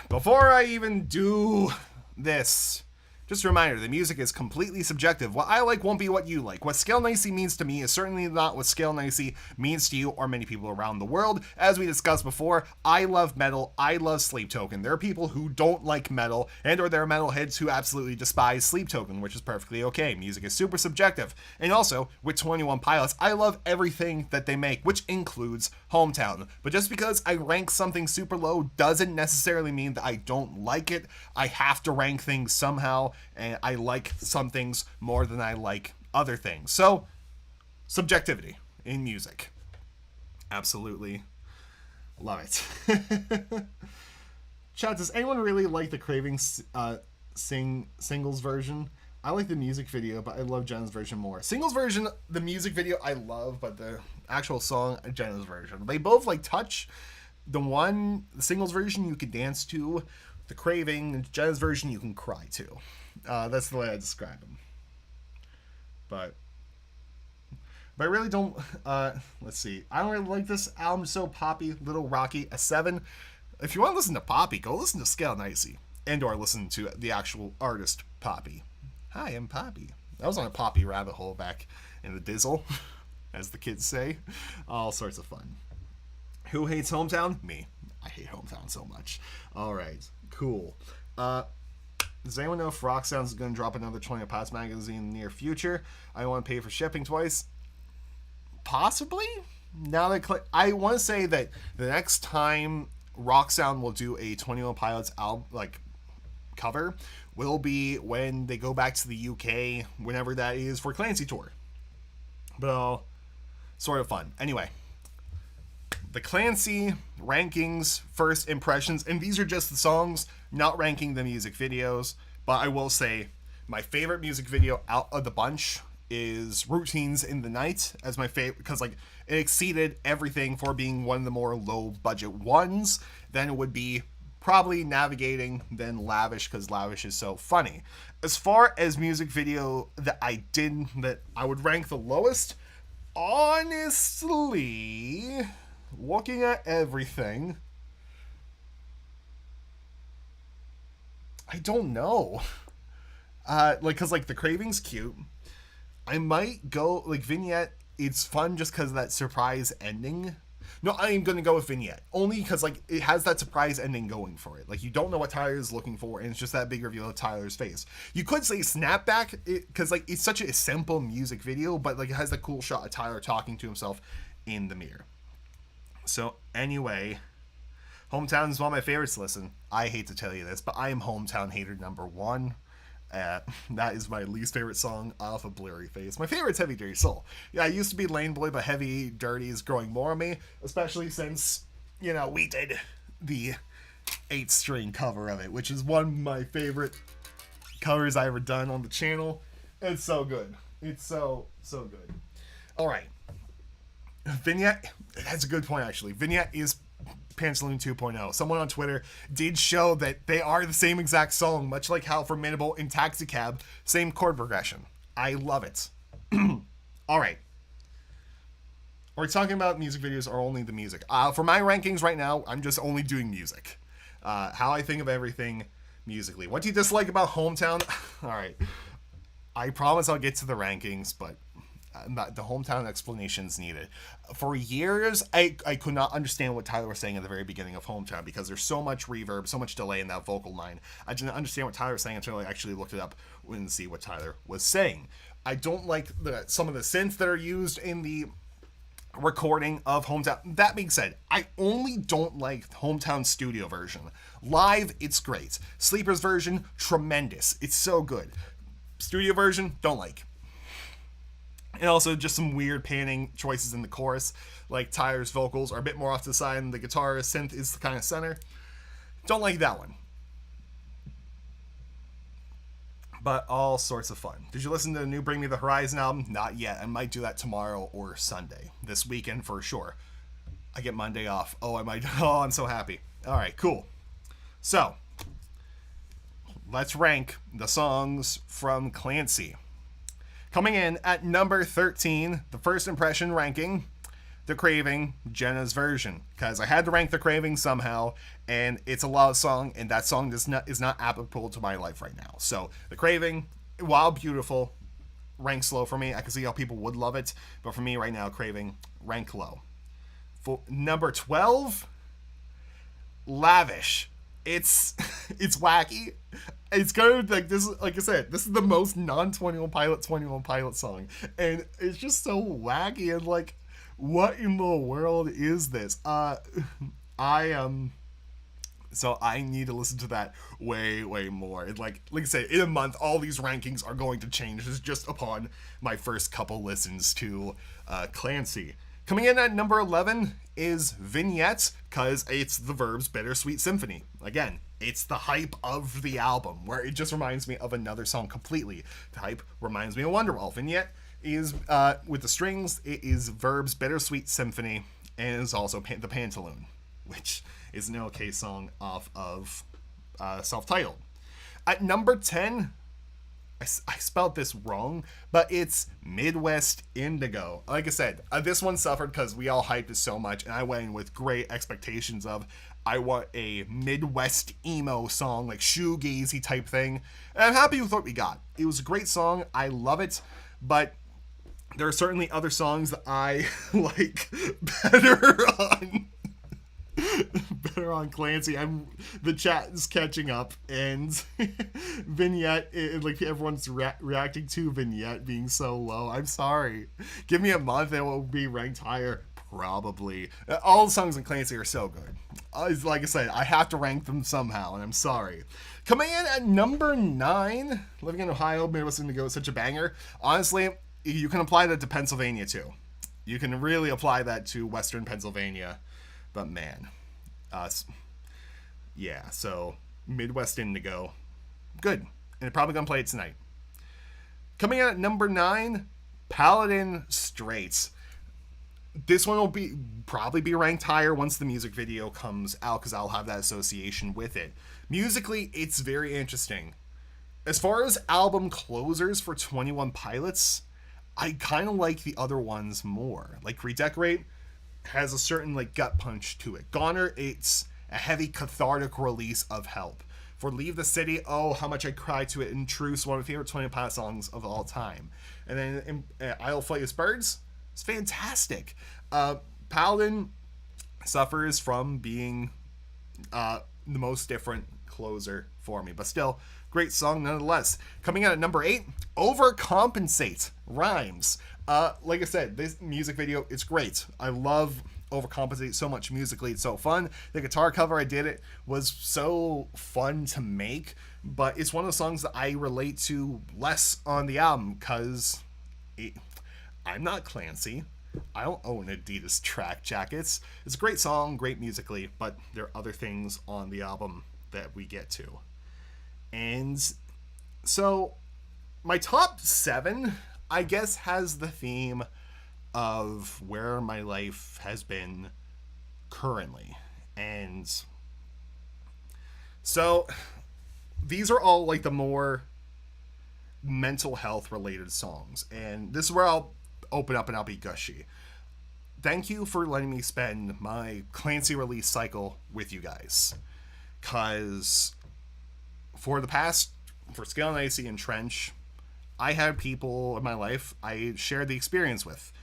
before I even do this, just a reminder, the music is completely subjective. What I like won't be what you like. What Scale Nicey means to me is certainly not what Scale Nicey means to you or many people around the world. As we discussed before, I love metal. I love Sleep Token. There are people who don't like metal, and or there are metalheads who absolutely despise Sleep Token, which is perfectly okay. Music is super subjective. And also, with 21 Pilots, I love everything that they make, which includes Hometown. But just because I rank something super low doesn't necessarily mean that I don't like it. I have to rank things somehow, and I like some things more than I like other things. So, subjectivity in music. Absolutely love it. Chat, does anyone really like the Craving singles version? I like the music video, but I love Jenna's version more. Singles version, the music video I love, but the actual song, Jenna's version. They both like touch. The singles version you can dance to. The Craving, Jenna's version you can cry to. That's the way I describe them. But But I really don't. Let's see. I don't really like this album. So poppy, little rocky. A 7. If you want to listen to Poppy, go listen to Scale Nicey, and/or listen to the actual artist Poppy. Hi, I'm Poppy. I was on a Poppy rabbit hole back in the Dizzle, as the kids say. All sorts of fun. Who hates Hometown? Me. I hate Hometown so much. All right, cool. Does anyone know if Rock Sounds is going to drop another 20 Pots magazine in the near future? I don't want to pay for shipping twice. Possibly. Now that I want to say that the next time Rock Sound will do a 21 Pilots album cover will be when they go back to the UK, whenever that is, for Clancy tour. But sort of fun. Anyway, the Clancy rankings, first impressions, and these are just the songs, not ranking the music videos. But I will say my favorite music video out of the bunch is Routines in the Night as my favorite, because like it exceeded everything for being one of the more low budget ones. Then it would be probably Navigating, then Lavish, because Lavish is so funny. As far as music video that I would rank the lowest, honestly, looking at everything, I don't know. Cause like The Craving's cute. I might go like Vignette. It's fun just because of that surprise ending. No, I am going to go with Vignette. Only because, like, it has that surprise ending going for it. Like, you don't know what Tyler's looking for, and it's just that big reveal of Tyler's face. You could say Snapback, because, like, it's such a simple music video, but, like, it has that cool shot of Tyler talking to himself in the mirror. So, anyway, Hometown is one of my favorites to listen. I hate to tell you this, but I am Hometown hater number 1. That is my least favorite song off of Blurry Face. My favorite's Heavy Dirty Soul. Yeah, I used to be Lane Boy, but Heavy Dirty is growing more on me, especially since, we did the 8-string cover of it, which is one of my favorite covers I ever done on the channel. It's so good. It's so good. All right. Vignette, that's a good point, actually. Vignette is Pantaloon 2.0. Someone on Twitter did show that they are the same exact song, much like how Formidable in Taxicab, same chord progression. I love it. All right. Are we talking about music videos or only the music? For my rankings right now, I'm just only doing music. How I think of everything musically. What do you dislike about Hometown? All right. I promise I'll get to the rankings, but the Hometown explanations needed. For years, I could not understand what Tyler was saying at the very beginning of Hometown because there's so much reverb, so much delay in that vocal line. I didn't understand what Tyler was saying until I actually looked it up and see what Tyler was saying. I don't like some of the synths that are used in the recording of Hometown. That being said, I only don't like Hometown studio version. Live, it's great. Sleeper's version, tremendous. It's so good. Studio version, don't like. And also just some weird panning choices in the chorus. Like Tyler's vocals are a bit more off to the side and the guitar synth is kind of center. Don't like that one. But all sorts of fun. Did you listen to the new Bring Me the Horizon album? Not yet. I might do that tomorrow or Sunday. This weekend for sure. I get Monday off. Oh, I'm so happy. All right, cool. So, let's rank the songs from Clancy. Coming in at number 13, the first impression ranking, The Craving, Jenna's version. Because I had to rank The Craving somehow, and it's a love song, and that song is not applicable to my life right now. So, The Craving, while beautiful, ranks low for me. I can see how people would love it, but for me right now, Craving, rank low. For number 12, Lavish. It's wacky. It's kind of like this. Like I said, this is the most non-21 Pilot song, and it's just so wacky and like, what in the world is this? So I need to listen to that way more. And like I say, in a month, all these rankings are going to change. This is just upon my first couple listens to Clancy. Coming in at number 11 is Vignette, because it's the Verb's Bittersweet Symphony. Again, it's the hype of the album, where it just reminds me of another song completely. The hype reminds me of Wonderwall. Vignette is, with the strings, it is Verb's Bittersweet Symphony, and it is also the Pantaloon, which is an okay song off of Self-Titled. At number 10, I spelled this wrong, but it's Midwest Indigo. Like I said, this one suffered because we all hyped it so much, and I went in with great expectations of I want a Midwest emo song, like shoegazy type thing. And I'm happy with what we got. It was a great song. I love it, but there are certainly other songs that I like better on better on Clancy. The chat is catching up, and Vignette, like everyone's reacting to Vignette being so low. I'm sorry. Give me a month and it will be ranked higher. Probably. All the songs in Clancy are so good. Like I said, I have to rank them somehow, and I'm sorry. Coming in at number 9, Living in Ohio, Midwest Indigo is such a banger. Honestly, you can apply that to Pennsylvania too. You can really apply that to Western Pennsylvania. But man, yeah, so Midwest Indigo, good. And they're probably going to play it tonight. Coming in at number 9, Paladin Straits. This one will probably be ranked higher once the music video comes out, because I'll have that association with it. Musically, it's very interesting. As far as album closers for 21 Pilots, I kind of like the other ones more. Like Redecorate has a certain like gut punch to it. Goner, it's a heavy cathartic release of help. For Leave the City, oh, how much I cried to it in Truce, one of my favorite 20 Pilot songs of all time. And then I'll Flight as Birds, it's fantastic. Paladin suffers from being the most different closer for me, but still, great song nonetheless. Coming out at number 8, Overcompensate, Rhymes. Like I said, this music video, it's great. I love Overcompensate so much musically. It's so fun. The guitar cover I did it was so fun to make, but it's one of the songs that I relate to less on the album because I'm not Clancy. I don't own Adidas track jackets. It's a great song, great musically, but there are other things on the album that we get to. And so my top 7, I guess, has the theme of where my life has been currently. And so these are all like the more mental health related songs. And this is where I'll open up and I'll be gushy. Thank you for letting me spend my Clancy release cycle with you guys. Because for Scale and Icy and Trench, I had people in my life I shared the experience with.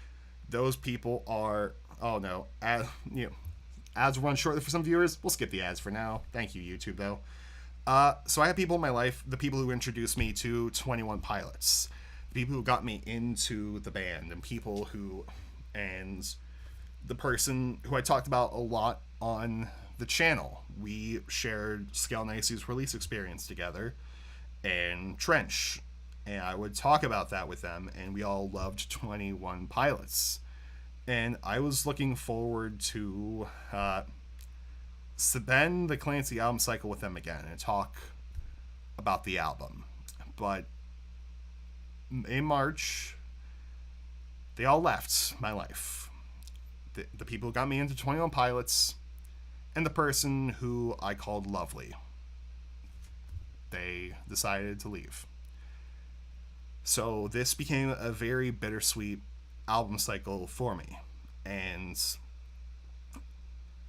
Those people are, oh no, ads run shortly for some viewers. We'll skip the ads for now. Thank you, YouTube, though. So I have people in my life, the people who introduced me to 21 Pilots, the people who got me into the band, and the person who I talked about a lot on the channel. We shared Scale and Icy's release experience together, and Trench. And I would talk about that with them, and we all loved 21 Pilots. And I was looking forward to spend the Clancy album cycle with them again and talk about the album. But in March, they all left my life. The people who got me into 21 Pilots, and the person who I called Lovely. They decided to leave. So this became a very bittersweet album cycle for me. And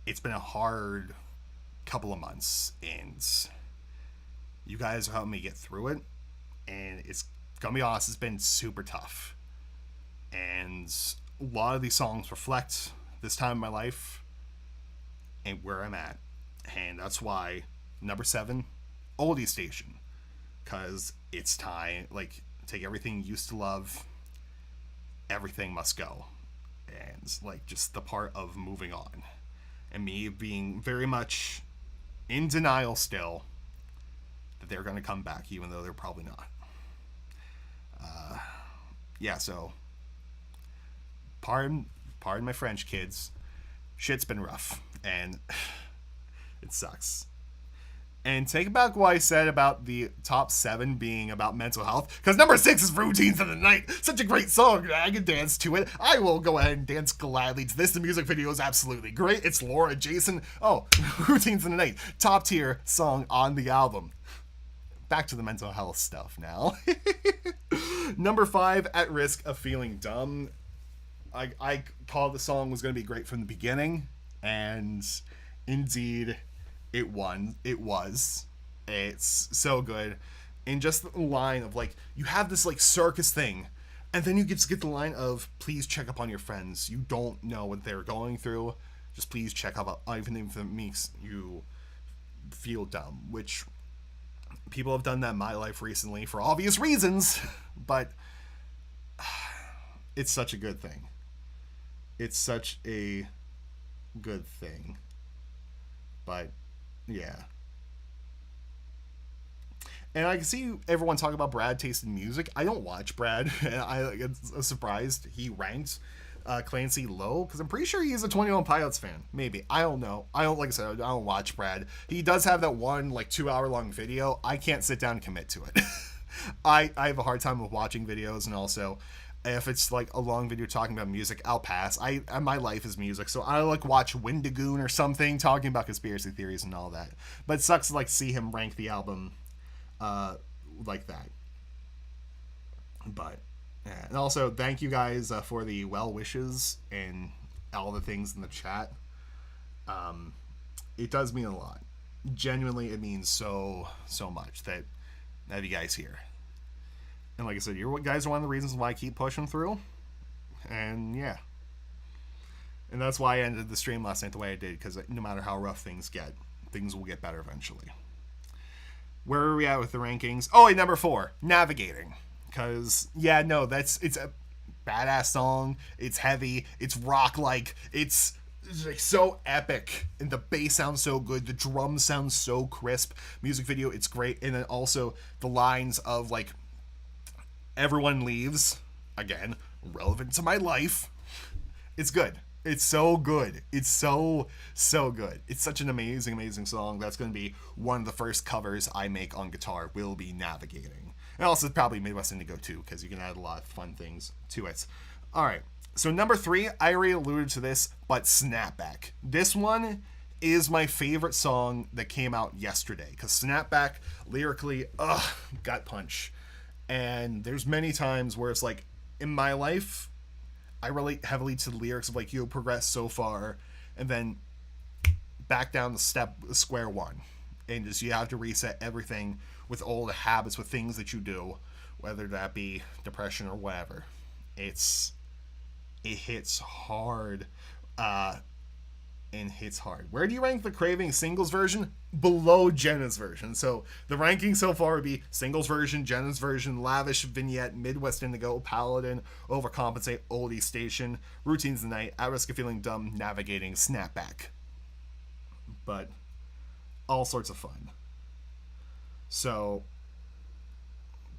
it's been a hard couple of months. And you guys are helping me get through it. And it's gonna be honest, it's been super tough. And a lot of these songs reflect this time in my life and where I'm at. And that's why number 7, Oldie Station. Because it's time, like, take everything you used to love, everything must go. And, like, just the part of moving on. And me being very much in denial still that they're going to come back, even though they're probably not. Yeah, so, pardon my French, kids. Shit's been rough, and it sucks. And take back what I said about the top 7 being about mental health, because number 6 is Routines in the Night. Such a great song. I can dance to it. I will go ahead and dance gladly to this. The music video is absolutely great. It's Laura Jason. Oh, Routines in the Night. Top tier song on the album. back to the mental health stuff now. Number 5, At Risk of Feeling Dumb. I called the song was going to be great from the beginning, and indeed it won. It was. It's so good. And just the line of, like, you have this, like, circus thing, and then you just get the line of, please check up on your friends. You don't know what they're going through. Just please check up, even if it makes you feel dumb, which people have done that in my life recently for obvious reasons, but it's such a good thing. It's such a good thing. But yeah. And I can see everyone talk about Brad tasting music. I don't watch Brad. I get surprised he ranked Clancy low, because I'm pretty sure he's a 21 Pilots fan. Maybe. I don't know. Like I said, I don't watch Brad. He does have that one, like, 2-hour long video. I can't sit down and commit to it. I have a hard time with watching videos, and also if it's like a long video talking about music, I'll pass. My life is music, so I like watch Wendigoon or something talking about conspiracy theories and all that. But it sucks to like see him rank the album like that. But yeah. And also thank you guys for the well wishes and all the things in the chat. It does mean a lot. Genuinely, it means so much that you guys here. And like I said, you guys are one of the reasons why I keep pushing through. And yeah. And that's why I ended the stream last night the way I did, because no matter how rough things get, things will get better eventually. Where are we at with the rankings? Oh, wait, number 4, Navigating. Because, yeah, no, it's a badass song. It's heavy. It's rock-like. It's like so epic. And the bass sounds so good. The drums sound so crisp. Music video, it's great. And then also the lines of, like, everyone leaves. Again, relevant to my life. It's good. It's so good. It's so good. It's such an amazing song. That's going to be one of the first covers I make on guitar, will be Navigating. And also probably Midwest Indigo too, because you can add a lot of fun things to it. Alright, so number 3, I already alluded to this, but Snapback. This one is my favorite song that came out yesterday, because Snapback, lyrically, gut punch. And there's many times where it's like, in my life, I relate heavily to the lyrics of like, you'll progress so far, and then back down to square one. And just you have to reset everything with old habits, with things that you do, whether that be depression or whatever. It hits hard. And hits hard. Where do you rank the Craving singles version? Below Jenna's version. So the ranking so far would be singles version, Jenna's version, Lavish Vignette, Midwest Indigo, Paladin, Overcompensate, Oldie Station, Routines the Night, At Risk of Feeling Dumb, Navigating, Snapback. But all sorts of fun. So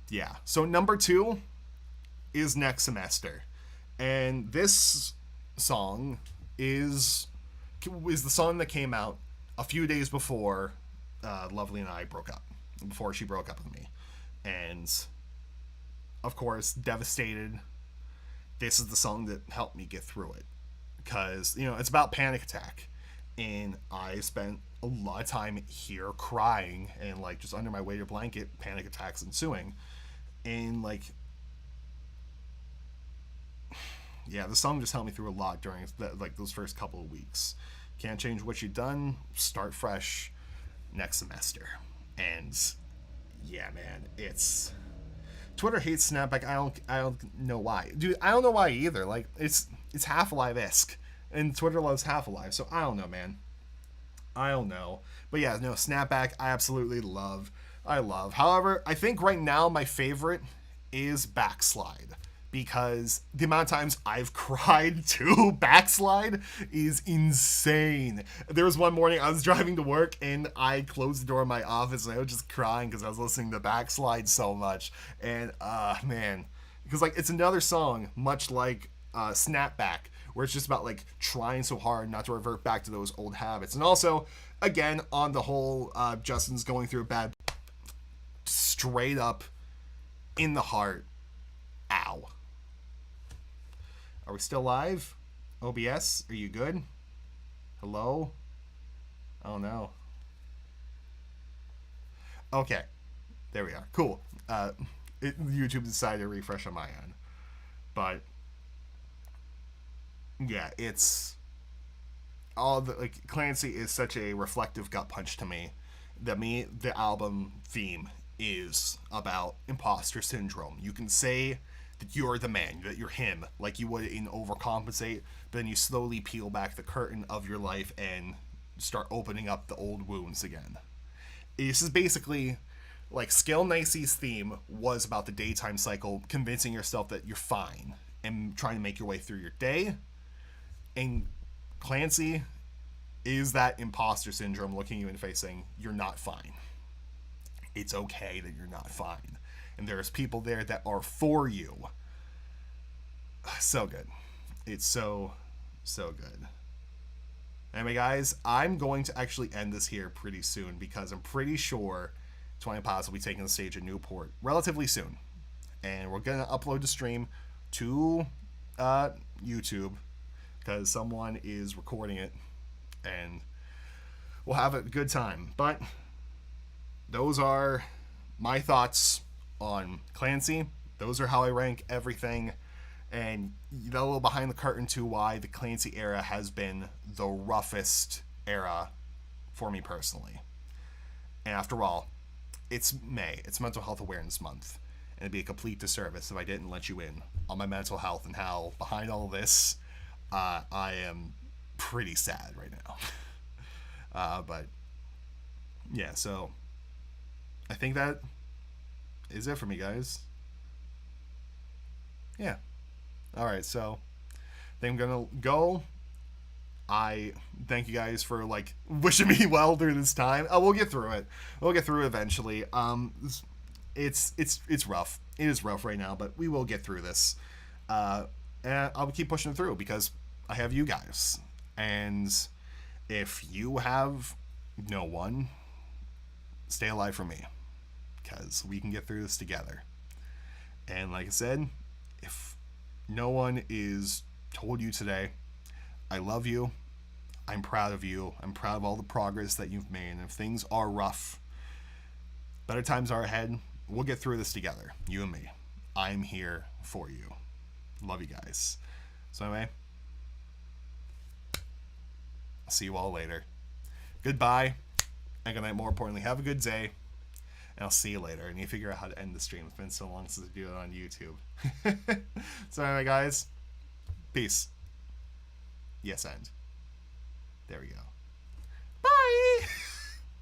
yeah. So number 2 is Next Semester. And this song is the song that came out a few days before Lovely and I broke up, before she broke up with me. And of course, devastated. This is the song that helped me get through it, because it's about panic attack, and I spent a lot of time here crying and like just under my weighted blanket, panic attacks ensuing. And like, yeah, the song just helped me through a lot during those first couple of weeks. Can't change what you've done. Start fresh next semester. And yeah, man, it's Twitter hates Snapback. I don't know why, dude. I don't know why either. Like it's Half-Alive-esque, and Twitter loves Half-Alive. So I don't know, man. I don't know. But yeah, no, Snapback I absolutely love. However, I think right now my favorite is Backslide, because the amount of times I've cried to Backslide is insane. There was one morning I was driving to work and I closed the door of my office and I was just crying because I was listening to Backslide so much. And man, because like it's another song much like Snapback, where it's just about like trying so hard not to revert back to those old habits. And also, again, on the whole, Justin's going through a bad, straight up in the heart. Ow. Are we still live? OBS, are you good? Hello? Oh no. Okay. There we are. Cool. YouTube decided to refresh on my end. But yeah, it's all the, like, Clancy is such a reflective gut punch to me that the album theme is about imposter syndrome. You can say that you're the man, that you're him, like you would in Overcompensate, but then you slowly peel back the curtain of your life and start opening up the old wounds again. This is basically like Skill Nicey's theme was about the daytime cycle, convincing yourself that you're fine and trying to make your way through your day. And Clancy is that imposter syndrome looking you in the face saying, you're not fine. It's okay that you're not fine. And there's people there that are for you. So good. It's so good. Anyway, guys, I'm going to actually end this here pretty soon because I'm pretty sure 20 Pilots will be taking the stage at Newport relatively soon. And we're going to upload the stream to YouTube because someone is recording it and we'll have a good time. But those are my thoughts on Clancy. Those are how I rank everything. And a little behind the curtain to why the Clancy era has been the roughest era for me personally. And after all, it's May. It's Mental Health Awareness Month. And it'd be a complete disservice if I didn't let you in on my mental health and how behind all of this, I am pretty sad right now. But yeah, so I think that is it for me, guys. Yeah. All right, so I think I'm gonna go. I thank you guys for like wishing me well through this time. We'll get through it. We'll get through it eventually. It's rough. It is rough right now, but we will get through this. And I'll keep pushing through because I have you guys. And if you have no one, stay alive for me because we can get through this together. And like I said, if no one is told you today, I love you, I'm proud of you, I'm proud of all the progress that you've made, and if things are rough, better times are ahead, we'll get through this together, you and me. I'm here for you. Love you guys. So anyway, I'll see you all later. Goodbye, and good night. More importantly, have a good day. And I'll see you later. I need to figure out how to end the stream. It's been so long since I do it on YouTube. So anyway, guys, peace. Yes, end. There we go.